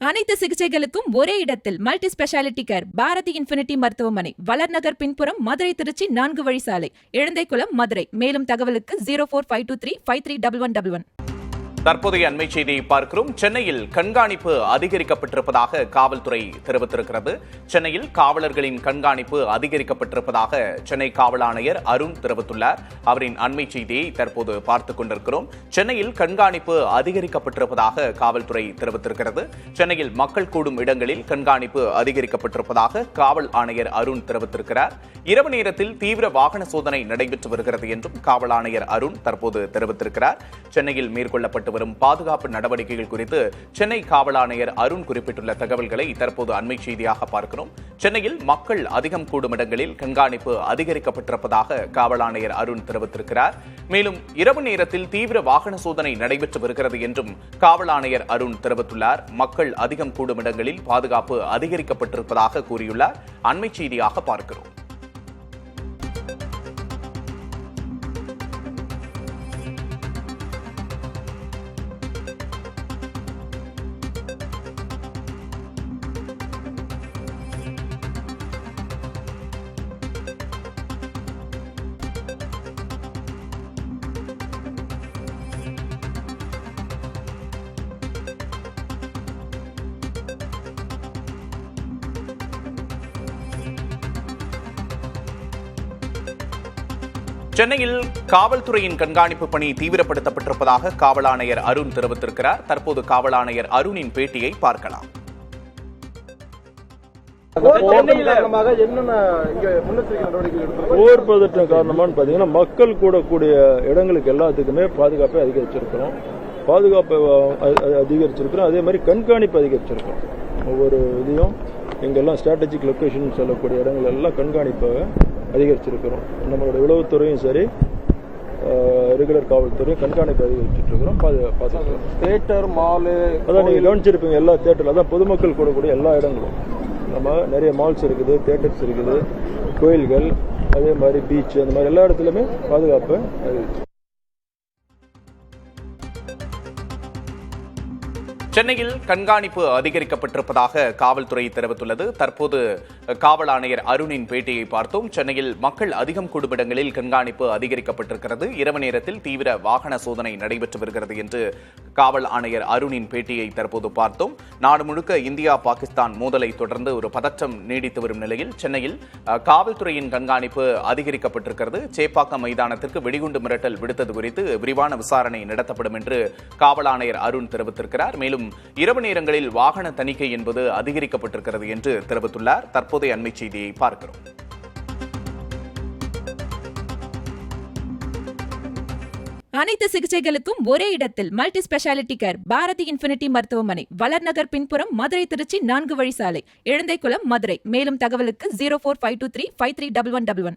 அனைத்து சிகிச்சைகளுக்கும் ஒரே இடத்தில் multi speciality care Bharathi infinity மருத்துவமனை, வளர்நகர் பின்புறம், மதுரை திருச்சி 4 வழி சாலை, இழந்தைக்குளம், மதுரை. மேலும் தகவலுக்கு 0452353111. தற்போதைய அண்மை செய்தியை பார்க்கிறோம். சென்னையில் கண்காணிப்பு அதிகரிக்கப்பட்டிருப்பதாக காவல்துறை தெரிவித்திருக்கிறது. சென்னையில் காவலர்களின் கண்காணிப்பு அதிகரிக்கப்பட்டிருப்பதாக சென்னை காவல் ஆணையர் அருண் தெரிவித்துள்ளார். அவரின் அண்மை செய்தியை தற்போது பார்த்துக் கொண்டிருக்கிறோம். சென்னையில் கண்காணிப்பு அதிகரிக்கப்பட்டிருப்பதாக காவல்துறை தெரிவித்திருக்கிறது. சென்னையில் மக்கள் கூடும் இடங்களில் கண்காணிப்பு அதிகரிக்கப்பட்டிருப்பதாக காவல் ஆணையர் அருண் தெரிவித்திருக்கிறார். இரவு நேரத்தில் தீவிர வாகன சோதனை நடைபெற்று வருகிறது என்றும் காவல் ஆணையர் அருண் தற்போது தெரிவித்திருக்கிறார். சென்னையில் மேற்கொள்ளப்பட்டு வரும் பாதுகாப்பு நடவடிக்கைகள் குறித்து சென்னை காவல் ஆணையர் அருண் குறிப்பிட்டுள்ள தகவல்களை தற்போது அண்மை செய்தியாக பார்க்கிறோம். சென்னையில் மக்கள் அதிகம் கூடும் இடங்களில் கண்காணிப்பு அதிகரிக்கப்பட்டிருப்பதாக காவல் ஆணையர் அருண் தெரிவித்திருக்கிறார். மேலும் இரவு நேரத்தில் தீவிர வாகன சோதனை நடைபெற்று வருகிறது என்றும் காவல் ஆணையர் அருண் தெரிவித்துள்ளார். மக்கள் அதிகம் கூடும் இடங்களில் பாதுகாப்பு அதிகரிக்கப்பட்டிருப்பதாக கூறியுள்ளார். அண்மை செய்தியாக பார்க்கிறோம். சென்னையில் காவல்துறையின் கண்காணிப்பு பணி தீவிரப்படுத்தப்பட்டிருப்பதாக காவல் ஆணையர் அருண் தெரிவித்திருக்கிறார். தற்போது காவல் ஆணையர் அருணின் பேட்டியை பார்க்கலாம். போர் பதட்டம் காரணமானு பாத்தீங்கன்னா மக்கள் கூடக்கூடிய இடங்களுக்கு எல்லாத்துக்குமே பாதுகாப்பை அதிகரிச்சிருக்கிறோம். அதே மாதிரி கண்காணிப்பு அதிகரிச்சிருக்கிறோம். ஒவ்வொரு இதையும் எங்கெல்லாம் ஸ்ட்ராட்டஜிக் லொகேஷன் சொல்லக்கூடிய இடங்கள் எல்லாம் கண்காணிப்பாக அதிகரிச்சிருக்கிறோம். நம்மளோட உளவுத்துறையும் சரி, ரெகுலர் காவல்துறையும் கண்காணிப்பு அதிகரிச்சுட்டு இருக்கிறோம். தியேட்டர், மாலு, அதான் நீங்க கவனிச்சிருப்பீங்க. எல்லா தியேட்டர்ல அதான் பொதுமக்கள் கூடக்கூடிய எல்லா இடங்களும் நம்ம நிறைய மால்ஸ் இருக்குது, தியேட்டர்ஸ் இருக்குது, கோயில்கள், அதே மாதிரி பீச், அந்த மாதிரி எல்லா இடத்துலையுமே பாதுகாப்பு அதிகரிச்சு. சென்னையில் கண்காணிப்பு அதிகரிக்கப்பட்டிருப்பதாக காவல்துறை தெரிவித்துள்ளது. தற்போது காவல் ஆணையர் அருணின் பேட்டியை பார்த்தோம். சென்னையில் மக்கள் அதிகம் கூடும் இடங்களில் கண்காணிப்பு அதிகரிக்கப்பட்டிருக்கிறது. இரவு நேரத்தில் தீவிர வாகன சோதனை நடைபெற்று வருகிறது என்று காவல் ஆணையர் அருணின் பேட்டியை தற்போது பார்த்தோம். நாடு முழுக்க இந்தியா பாகிஸ்தான் மோதலை தொடர்ந்து ஒரு பதற்றம் நீடித்து வரும் நிலையில் சென்னையில் காவல்துறையின் கண்காணிப்பு அதிகரிக்கப்பட்டிருக்கிறது. சேப்பாக்கம் மைதானத்திற்கு வெடிகுண்டு மிரட்டல் விடுத்தது குறித்து விரிவான விசாரணை நடத்தப்படும் என்று காவல் ஆணையர் அருண் தெரிவித்திருக்கிறார். மேலும் இரவு நேரங்களில் வாகன தணிக்கை என்பது அதிகரிக்கப்பட்டிருக்கிறது என்று தெரிவித்துள்ளார். தற்போதைய அண்மை செய்தியை பார்க்கிறோம். அனைத்து சிகிச்சைகளுக்கும் ஒரே இடத்தில் multi speciality care Bharathi infinity மருத்துவமனை, வளர்நகர் பின்புறம், மதுரை திருச்சி 4 வழி சாலை, இழந்தைக்குளம், மதுரை. மேலும் தகவலுக்கு 0452353111.